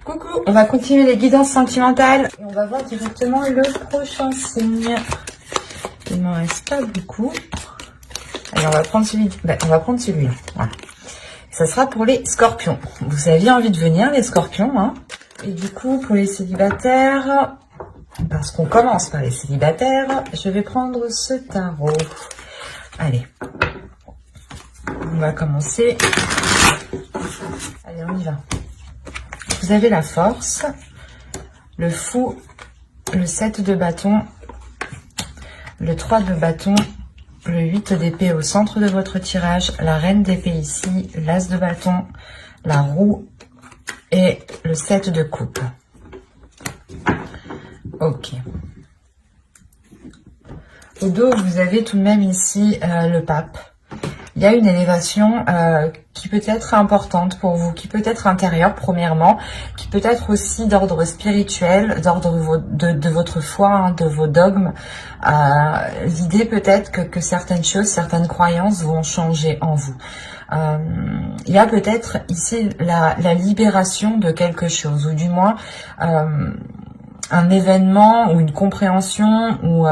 Coucou, on va continuer les guidances sentimentales et on va voir directement le prochain signe. Il m'en reste pas beaucoup. Allez, on va prendre celui-là. Voilà. Ça sera pour les scorpions. Vous aviez envie de venir, les scorpions, hein. Et du coup, pour les célibataires, parce qu'on commence par les célibataires, je vais prendre ce tarot. Allez. On va commencer. Allez, on y va. Vous avez la force, le fou, le 7 de bâton, le 3 de bâton, le 8 d'épée au centre de votre tirage, la reine d'épée ici, l'as de bâton, la roue et le 7 de coupe. Ok. Au dos, vous avez tout de même ici le pape. Il y a une élévation qui peut être importante pour vous, qui peut être intérieure premièrement, qui peut être aussi d'ordre spirituel, d'ordre de votre foi, hein, de vos dogmes. L'idée peut-être que certaines choses, certaines croyances vont changer en vous. Il y a peut-être ici la libération de quelque chose, ou du moins un événement ou une compréhension ou...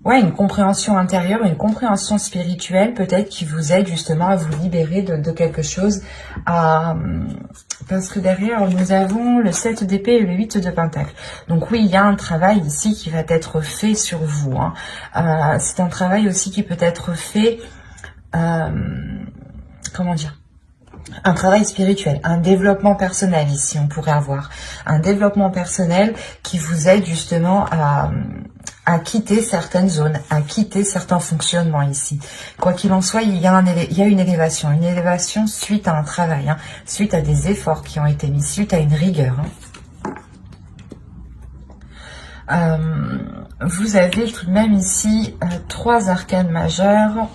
ouais, une compréhension intérieure, une compréhension spirituelle peut-être qui vous aide justement à vous libérer de quelque chose. Parce que derrière, nous avons le 7 d'épée et le 8 de pentacle. Donc oui, il y a un travail ici qui va être fait sur vous. Hein. C'est un travail aussi qui peut être fait... comment dire ? Un travail spirituel, un développement personnel ici, on pourrait avoir. Un développement personnel qui vous aide justement à quitter certaines zones, à quitter certains fonctionnements ici. Quoi qu'il en soit, il y a une élévation suite à un travail, hein, suite à des efforts qui ont été mis, suite à une rigueur. Hein. Vous avez tout de même ici 3 arcanes majeures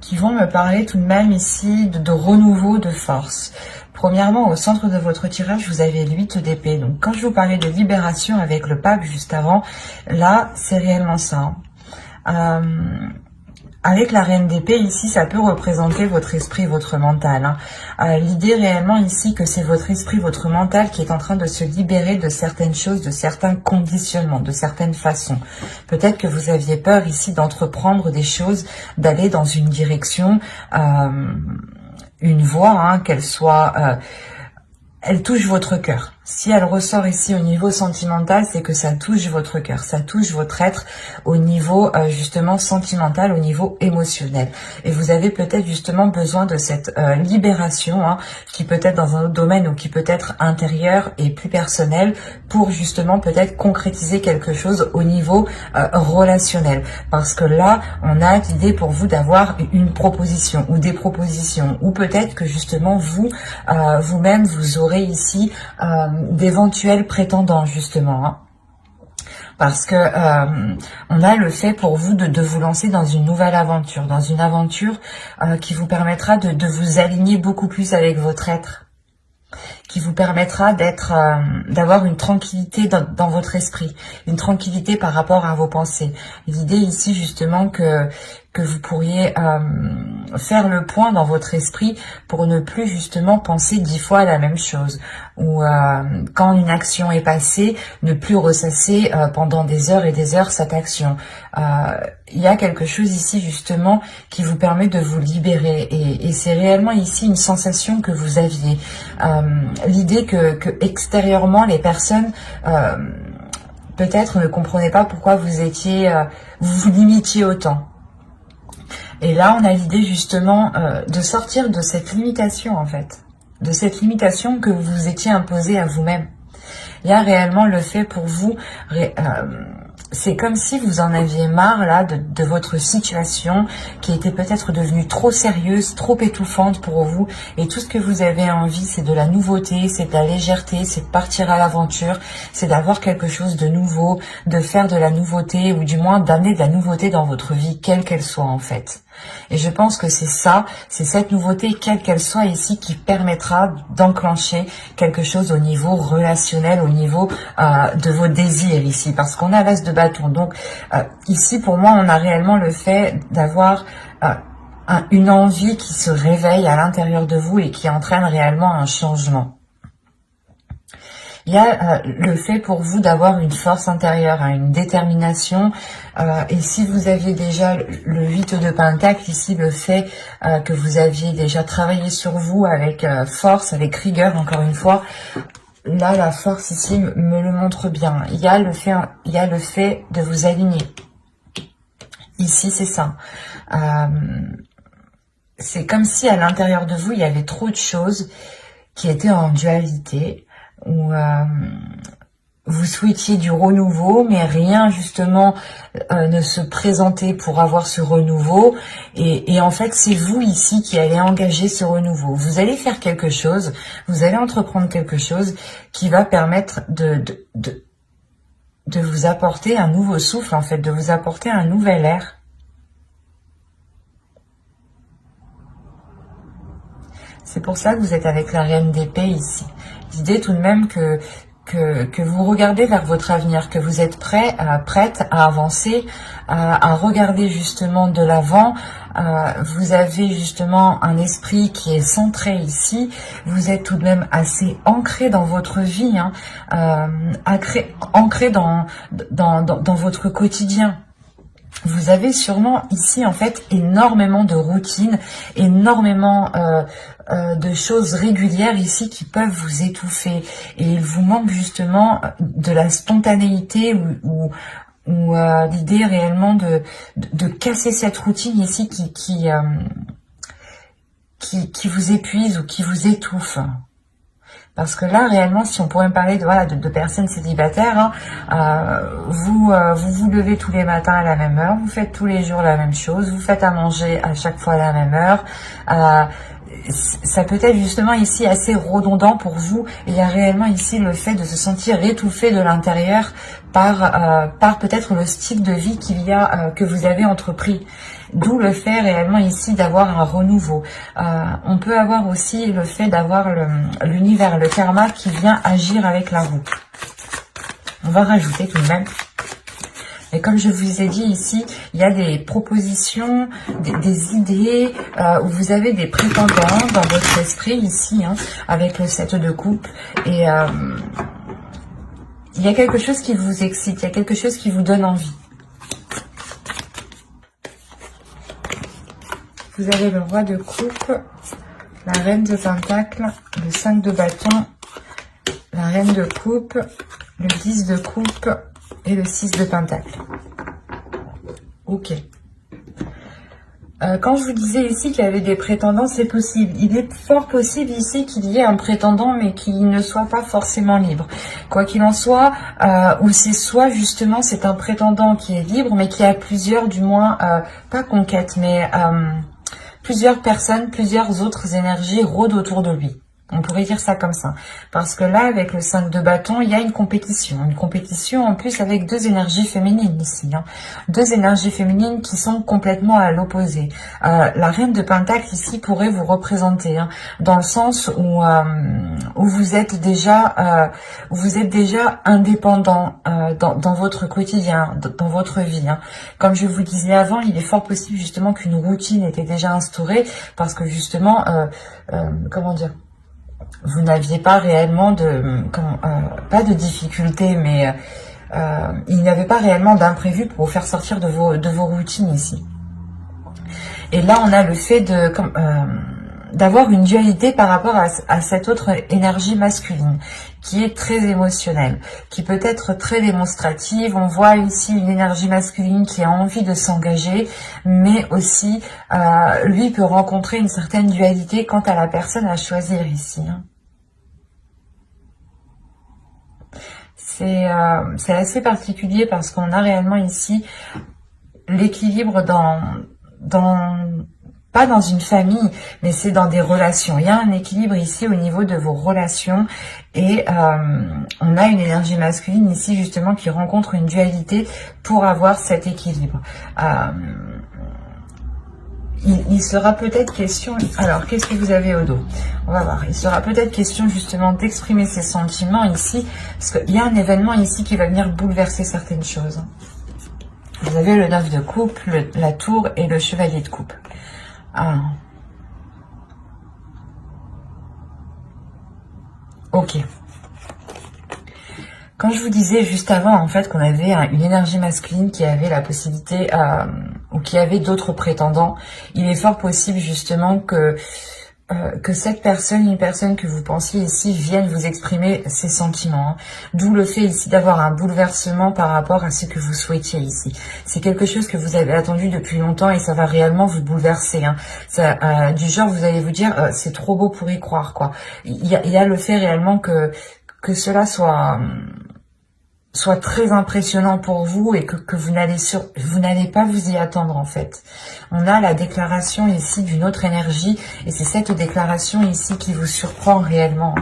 qui vont me parler tout de même ici de renouveau de force. Premièrement, au centre de votre tirage, vous avez le 8 d'épée. Donc, quand je vous parlais de libération avec le pape juste avant, là, c'est réellement ça. Avec la reine d'épée, ici, ça peut représenter votre esprit, votre mental. Hein. L'idée réellement ici que c'est votre esprit, votre mental qui est en train de se libérer de certaines choses, de certains conditionnements, de certaines façons. Peut-être que vous aviez peur ici d'entreprendre des choses, d'aller dans une direction, une voie, hein, qu'elle soit... elle touche votre cœur. Si elle ressort ici au niveau sentimental, c'est que ça touche votre cœur, ça touche votre être au niveau justement sentimental, au niveau émotionnel. Et vous avez peut-être justement besoin de cette libération, hein, qui peut être dans un autre domaine ou qui peut être intérieur et plus personnel, pour justement peut-être concrétiser quelque chose au niveau relationnel. Parce que là, on a l'idée pour vous d'avoir une proposition ou des propositions, ou peut-être que justement vous, vous-même, vous aurez ici d'éventuels prétendants justement, hein. Parce que on a le fait pour vous de vous lancer dans une nouvelle aventure, dans une aventure qui vous permettra de vous aligner beaucoup plus avec votre être, qui vous permettra d'avoir une tranquillité dans votre esprit, une tranquillité par rapport à vos pensées. L'idée ici justement que vous pourriez faire le point dans votre esprit pour ne plus justement penser 10 fois à la même chose, ou quand une action est passée, ne plus ressasser pendant des heures et des heures cette action. Il y a quelque chose ici justement qui vous permet de vous libérer, et c'est réellement ici une sensation que vous aviez. L'idée que extérieurement les personnes peut-être ne comprenaient pas pourquoi vous vous limitiez autant. Et là, on a l'idée justement de sortir de cette limitation en fait, de cette limitation que vous étiez imposée à vous-même. Il y a réellement le fait pour vous, c'est comme si vous en aviez marre là de votre situation qui était peut-être devenue trop sérieuse, trop étouffante pour vous, et tout ce que vous avez envie, c'est de la nouveauté, c'est de la légèreté, c'est de partir à l'aventure, c'est d'avoir quelque chose de nouveau, de faire de la nouveauté, ou du moins d'amener de la nouveauté dans votre vie, quelle qu'elle soit en fait. Et je pense que c'est ça, c'est cette nouveauté, quelle qu'elle soit ici, qui permettra d'enclencher quelque chose au niveau relationnel, au niveau de vos désirs ici, parce qu'on a l'as de bâton. Donc ici, pour moi, on a réellement le fait d'avoir une envie qui se réveille à l'intérieur de vous et qui entraîne réellement un changement. Il y a le fait pour vous d'avoir une force intérieure, hein, une détermination. Et si vous aviez déjà le 8 de Pentacle, ici le fait que vous aviez déjà travaillé sur vous avec force, avec rigueur, encore une fois, là la force ici me le montre bien. Il y a le fait de vous aligner. Ici c'est ça. C'est comme si à l'intérieur de vous, il y avait trop de choses qui étaient en dualité, où vous souhaitiez du renouveau, mais rien justement ne se présentait pour avoir ce renouveau. Et en fait, c'est vous ici qui allez engager ce renouveau. Vous allez faire quelque chose, vous allez entreprendre quelque chose qui va permettre de vous apporter un nouveau souffle, en fait, de vous apporter un nouvel air. C'est pour ça que vous êtes avec la reine d'épée ici. L'idée tout de même que vous regardez vers votre avenir, que vous êtes prête à avancer, à regarder justement de l'avant. Vous avez justement un esprit qui est centré ici. Vous êtes tout de même assez ancré dans votre vie, hein, ancré dans votre quotidien. Vous avez sûrement ici en fait énormément de routines, énormément de choses régulières ici qui peuvent vous étouffer. Et il vous manque justement de la spontanéité ou l'idée réellement de casser cette routine ici qui vous épuise ou qui vous étouffe. Parce que là, réellement, si on pourrait me parler de personnes célibataires, hein, vous levez tous les matins à la même heure, vous faites tous les jours la même chose, vous faites à manger à chaque fois à la même heure. Ça peut être justement ici assez redondant pour vous. Et il y a réellement ici le fait de se sentir étouffé de l'intérieur par peut-être le style de vie que vous avez entrepris. D'où le fait réellement ici d'avoir un renouveau. On peut avoir aussi le fait d'avoir l'univers, le karma qui vient agir avec la roue. On va rajouter tout de même. Et comme je vous ai dit ici, il y a des propositions, des idées, où vous avez des prétendants dans votre esprit ici, hein, avec le 7 de coupe. Et il y a quelque chose qui vous excite, il y a quelque chose qui vous donne envie. Vous avez le roi de coupe, la reine de pentacle, le 5 de bâton, la reine de coupe, le 10 de coupe et le 6 de pentacle. Ok. Quand je vous disais ici qu'il y avait des prétendants, c'est possible. Il est fort possible ici qu'il y ait un prétendant, mais qu'il ne soit pas forcément libre. Quoi qu'il en soit, ou c'est soit justement c'est un prétendant qui est libre, mais qui a plusieurs, du moins, pas conquêtes, mais plusieurs personnes, plusieurs autres énergies rôdent autour de lui. On pourrait dire ça comme ça. Parce que là, avec le 5 de bâton, il y a une compétition. Une compétition en plus avec deux énergies féminines ici. Hein. Deux énergies féminines qui sont complètement à l'opposé. La reine de pentacle ici pourrait vous représenter. Hein, dans le sens où vous êtes déjà indépendant dans votre quotidien, dans votre vie. Hein. Comme je vous disais avant, il est fort possible justement qu'une routine était déjà instaurée. Parce que justement, comment dire, vous n'aviez pas réellement pas de difficultés, mais il n'y avait pas réellement d'imprévu pour vous faire sortir de vos routines ici. Et là, on a le fait d'avoir une dualité par rapport à cette autre énergie masculine, qui est très émotionnelle, qui peut être très démonstrative. On voit ici une énergie masculine qui a envie de s'engager, mais aussi, lui peut rencontrer une certaine dualité quant à la personne à choisir ici. Hein. C'est assez particulier parce qu'on a réellement ici l'équilibre pas dans une famille, mais c'est dans des relations. Il y a un équilibre ici au niveau de vos relations et on a une énergie masculine ici justement qui rencontre une dualité pour avoir cet équilibre. Il sera peut-être question... Alors, qu'est-ce que vous avez au dos? On va voir. Il sera peut-être question justement d'exprimer ses sentiments ici, parce qu'il y a un événement ici qui va venir bouleverser certaines choses. Vous avez le 9 de coupe, la tour et le chevalier de coupe. Ah. Ok. Quand je vous disais juste avant, en fait, qu'on avait une énergie masculine qui avait la possibilité, ou qui avait d'autres prétendants, il est fort possible justement que cette personne, une personne que vous pensiez ici, vienne vous exprimer ses sentiments. Hein. D'où le fait ici d'avoir un bouleversement par rapport à ce que vous souhaitiez ici. C'est quelque chose que vous avez attendu depuis longtemps et ça va réellement vous bouleverser. Hein. Ça, du genre, vous allez vous dire, c'est trop beau pour y croire, quoi. Il y a le fait réellement que cela soit très impressionnant pour vous et que vous n'allez pas vous y attendre en fait. On a la déclaration ici d'une autre énergie et c'est cette déclaration ici qui vous surprend réellement.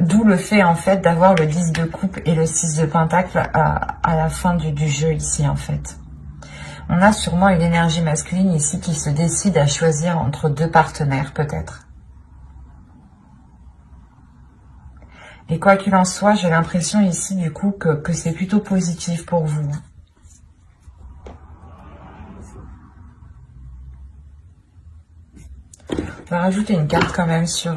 D'où le fait en fait d'avoir le 10 de coupe et le 6 de pentacle à la fin du jeu ici en fait. On a sûrement une énergie masculine ici qui se décide à choisir entre deux partenaires peut-être. Et quoi qu'il en soit, j'ai l'impression ici du coup que c'est plutôt positif pour vous. On va rajouter une carte quand même sur...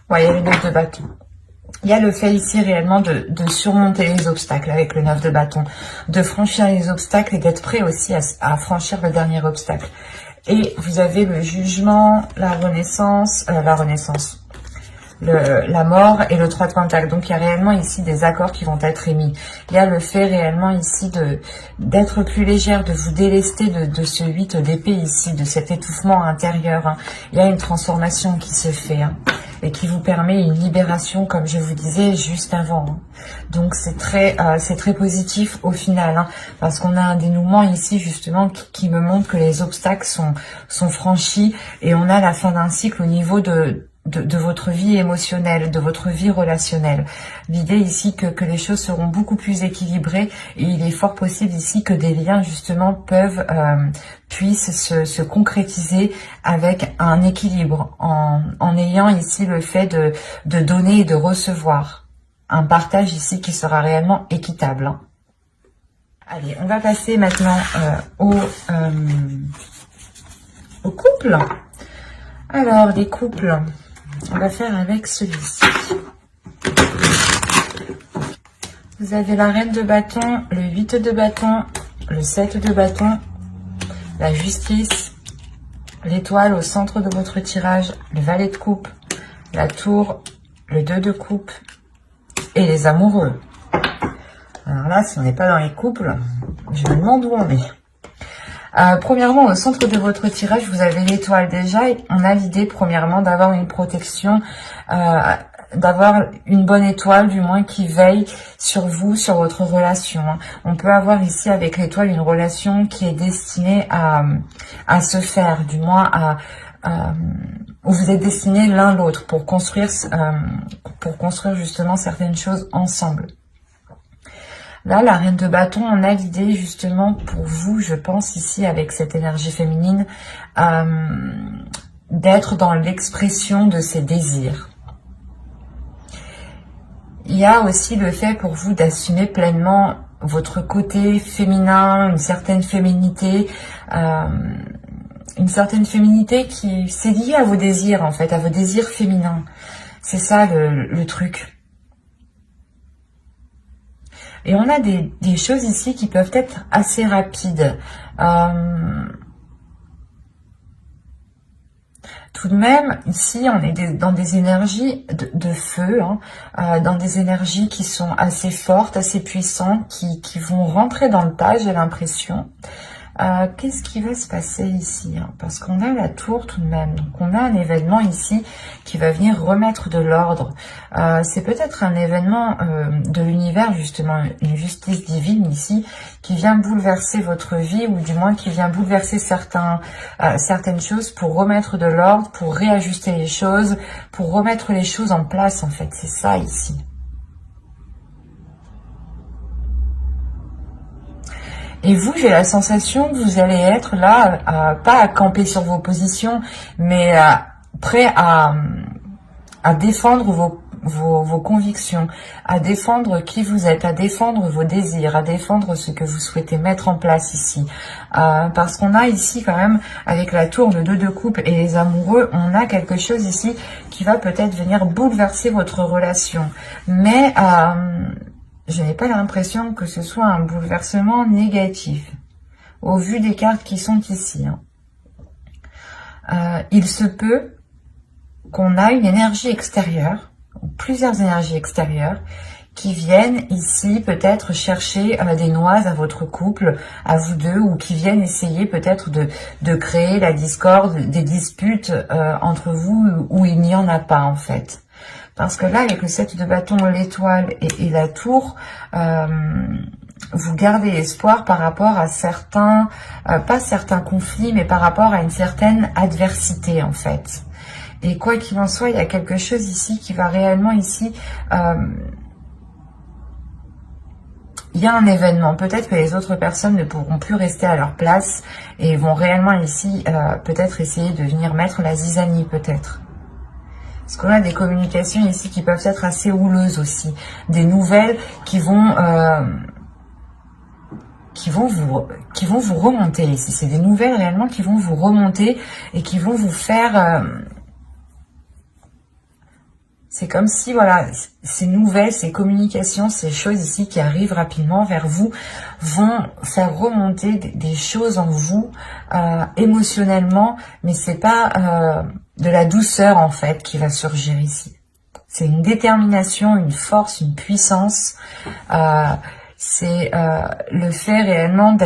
Ouais, il y a les 9 de bâton. Il y a le fait ici réellement de surmonter les obstacles avec le 9 de bâton, de franchir les obstacles et d'être prêt aussi à franchir le dernier obstacle. Et vous avez le jugement, la renaissance, la mort et le 3 de pentacle. Donc il y a réellement ici des accords qui vont être émis. Il y a le fait réellement ici d'être plus légère, de vous délester de ce 8 d'épée ici, de cet étouffement intérieur. Hein. Il y a une transformation qui se fait. Hein. Et qui vous permet une libération, comme je vous disais juste avant. Hein. Donc c'est très positif au final, hein, parce qu'on a un dénouement ici justement qui me montre que les obstacles sont franchis et on a la fin d'un cycle au niveau de votre vie émotionnelle, de votre vie relationnelle. L'idée ici que les choses seront beaucoup plus équilibrées et il est fort possible ici que des liens justement puissent se concrétiser avec un équilibre en ayant ici le fait de donner et de recevoir. Un partage ici qui sera réellement équitable. Hein. Allez, on va passer maintenant au couple. Alors, les couples... On va faire avec celui-ci. Vous avez la reine de bâton, le 8 de bâton, le 7 de bâton, la justice, l'étoile au centre de votre tirage, le valet de coupe, la tour, le 2 de coupe et les amoureux. Alors là, si on n'est pas dans les couples, je me demande où on est. Premièrement, au centre de votre tirage, vous avez l'étoile déjà. Et on a l'idée, premièrement, d'avoir une protection, d'avoir une bonne étoile, du moins, qui veille sur vous, sur votre relation. On peut avoir ici, avec l'étoile, une relation qui est destinée à se faire, du moins, où vous êtes destinés l'un l'autre pour construire justement certaines choses ensemble. Là, la reine de bâton, on a l'idée justement pour vous, je pense ici avec cette énergie féminine, d'être dans l'expression de ses désirs. Il y a aussi le fait pour vous d'assumer pleinement votre côté féminin, une certaine féminité qui c'est lié à vos désirs en fait, à vos désirs féminins. C'est ça le truc. Et on a des choses ici qui peuvent être assez rapides. Tout de même, ici, on est dans des énergies de feu, hein, dans des énergies qui sont assez fortes, assez puissantes, qui vont rentrer dans le tas, j'ai l'impression. Qu'est-ce qui va se passer ici, hein? Parce qu'on a la tour tout de même. Donc on a un événement ici qui va venir remettre de l'ordre. C'est peut-être un événement de l'univers, justement, une justice divine ici, qui vient bouleverser votre vie, ou du moins qui vient bouleverser certaines choses pour remettre de l'ordre, pour réajuster les choses, pour remettre les choses en place, en fait. C'est ça ici. Et vous, j'ai la sensation que vous allez être là, pas à camper sur vos positions, mais prêt à défendre vos convictions, à défendre qui vous êtes, à défendre vos désirs, à défendre ce que vous souhaitez mettre en place ici. Parce qu'on a ici quand même, avec la tour, le 2 de coupe et les amoureux, on a quelque chose ici qui va peut-être venir bouleverser votre relation. Mais je n'ai pas l'impression que ce soit un bouleversement négatif, au vu des cartes qui sont ici. Il se peut qu'on a une énergie extérieure, ou plusieurs énergies extérieures, qui viennent ici peut-être chercher des noises à votre couple, à vous deux, ou qui viennent essayer peut-être de créer la discorde, des disputes entre vous où il n'y en a pas en fait. Parce que là, avec le 7 de bâton, l'étoile et la tour, vous gardez espoir par rapport à certains, pas certains conflits, mais par rapport à une certaine adversité en fait. Et quoi qu'il en soit, il y a quelque chose ici qui va réellement ici... il y a un événement, peut-être que les autres personnes ne pourront plus rester à leur place et vont réellement ici peut-être essayer de venir mettre la zizanie peut-être. Parce qu'on a des communications ici qui peuvent être assez houleuses aussi. Des nouvelles qui vont vous remonter ici. C'est des nouvelles réellement qui vont vous remonter et qui vont vous faire... c'est comme si, voilà, ces nouvelles, ces communications, ces choses ici qui arrivent rapidement vers vous vont faire remonter des choses en vous émotionnellement, mais c'est pas de la douceur en fait qui va surgir ici. C'est une détermination, une force, une puissance. C'est le fait réellement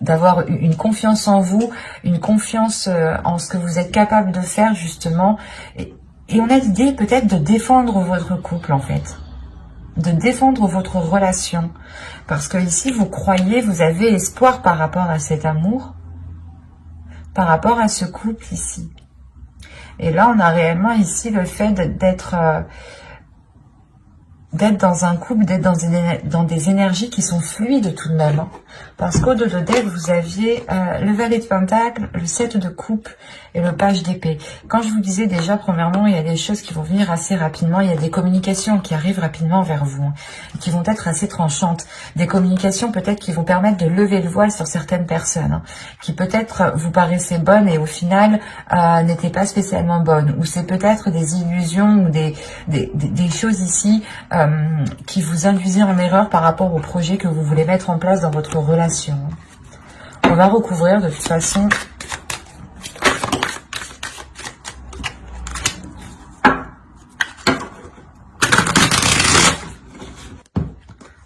d'avoir une confiance en vous, une confiance en ce que vous êtes capable de faire justement. Et on a l'idée peut-être de défendre votre couple en fait, de défendre votre relation. Parce que ici vous croyez, vous avez espoir par rapport à cet amour, par rapport à ce couple ici. Et là on a réellement ici le fait d'être dans un couple, d'être dans des énergies qui sont fluides tout de même. Hein. Parce qu'au dos de deck, vous aviez le valet de pentacle, le 7 de coupe et le page d'épée. Quand je vous disais déjà, premièrement, il y a des choses qui vont venir assez rapidement, il y a des communications qui arrivent rapidement vers vous, hein, qui vont être assez tranchantes. Des communications peut-être qui vont permettre de lever le voile sur certaines personnes, hein, qui peut-être vous paraissaient bonnes et au final n'étaient pas spécialement bonnes. Ou c'est peut-être des illusions ou des choses ici qui vous induisent en erreur par rapport au projet que vous voulez mettre en place dans votre relation. On va recouvrir de toute façon.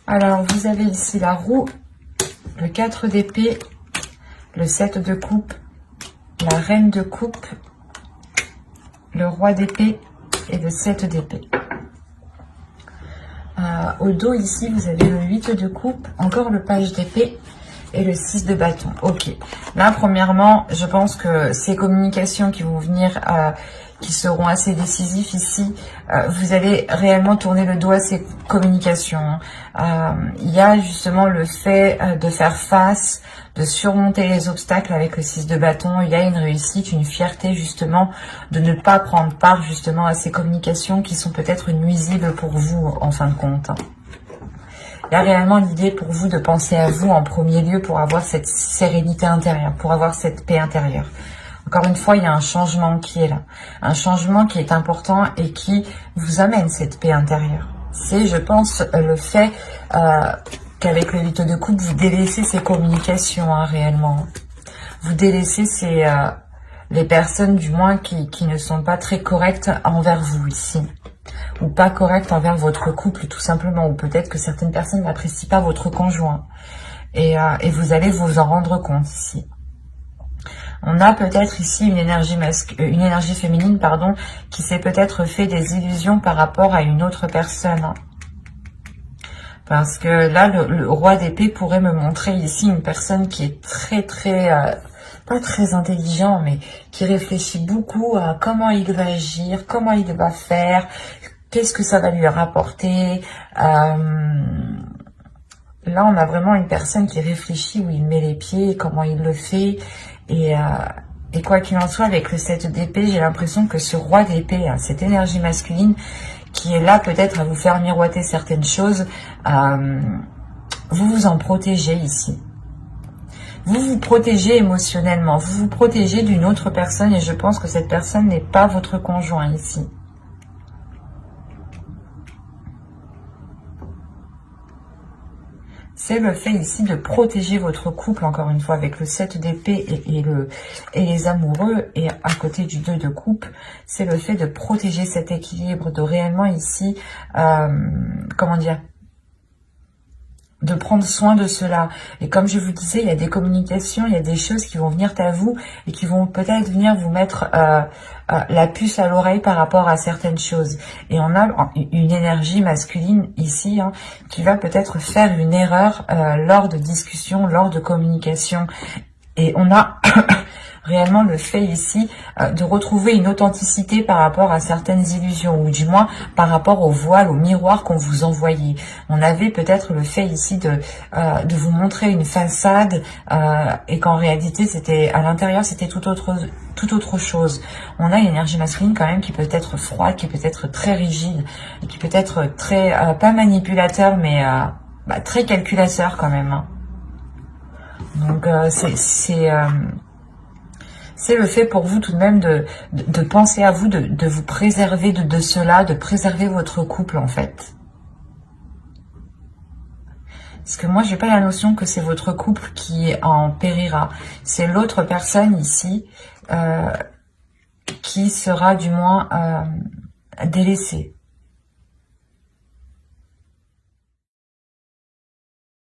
Alors, vous avez ici la roue, le 4 d'épée, le 7 de coupe, la reine de coupe, le roi d'épée et le 7 d'épée. Au dos ici, vous avez le 8 de coupe, encore le page d'épée et le 6 de bâton. Ok. Là, premièrement, je pense que ces communications qui vont venir, qui seront assez décisifs ici, vous allez réellement tourner le dos à ces communications. Il y a justement le fait de faire face, de surmonter les obstacles avec le 6 de bâton. Il y a une réussite, une fierté justement de ne pas prendre part justement à ces communications qui sont peut-être nuisibles pour vous en fin de compte. Il y a réellement l'idée pour vous de penser à vous en premier lieu pour avoir cette sérénité intérieure, pour avoir cette paix intérieure. Encore une fois, il y a un changement qui est là. Un changement qui est important et qui vous amène cette paix intérieure. C'est, je pense, le fait qu'avec le 8 de coupe, vous délaissez ces communications réellement. Vous délaissez les personnes, du moins, qui ne sont pas très correctes envers vous ici. Ou pas correctes envers votre couple, tout simplement. Ou peut-être que certaines personnes n'apprécient pas votre conjoint. Et vous allez vous en rendre compte ici. On a peut-être ici une énergie féminine, pardon, qui s'est peut-être fait des illusions par rapport à une autre personne. Parce que là, le roi d'épée pourrait me montrer ici une personne qui est pas très intelligent, mais qui réfléchit beaucoup à comment il va agir, comment il va faire, qu'est-ce que ça va lui rapporter. Là, on a vraiment une personne qui réfléchit où il met les pieds, comment il le fait. Et quoi qu'il en soit, avec le 7 d'épée, j'ai l'impression que ce roi d'épée, cette énergie masculine qui est là peut-être à vous faire miroiter certaines choses. Vous vous en protégez ici. Vous vous protégez émotionnellement, vous vous protégez d'une autre personne et je pense que cette personne n'est pas votre conjoint ici. C'est le fait ici de protéger votre couple, encore une fois, avec le 7 d'épée et les amoureux, et à côté du 2 de coupe, c'est le fait de protéger cet équilibre, de réellement ici, comment dire, de prendre soin de cela. Et comme je vous disais, il y a des communications, il y a des choses qui vont venir à vous et qui vont peut-être venir vous mettre la puce à l'oreille par rapport à certaines choses. Et on a une énergie masculine ici qui va peut-être faire une erreur lors de discussions, lors de communication. Et on a réellement le fait ici de retrouver une authenticité par rapport à certaines illusions, ou du moins par rapport au voile, au miroir qu'on vous envoyait. On avait peut-être le fait ici de vous montrer une façade et qu'en réalité, c'était à l'intérieur, c'était tout autre chose. On a une énergie masculine quand même qui peut être froide, qui peut être très rigide, et qui peut être très, pas manipulateur, mais très calculateur quand même. Donc c'est le fait pour vous tout de même de penser à vous, de vous préserver de cela, de préserver votre couple en fait. Parce que moi, j'ai pas la notion que c'est votre couple qui en périra. C'est l'autre personne ici qui sera du moins délaissée.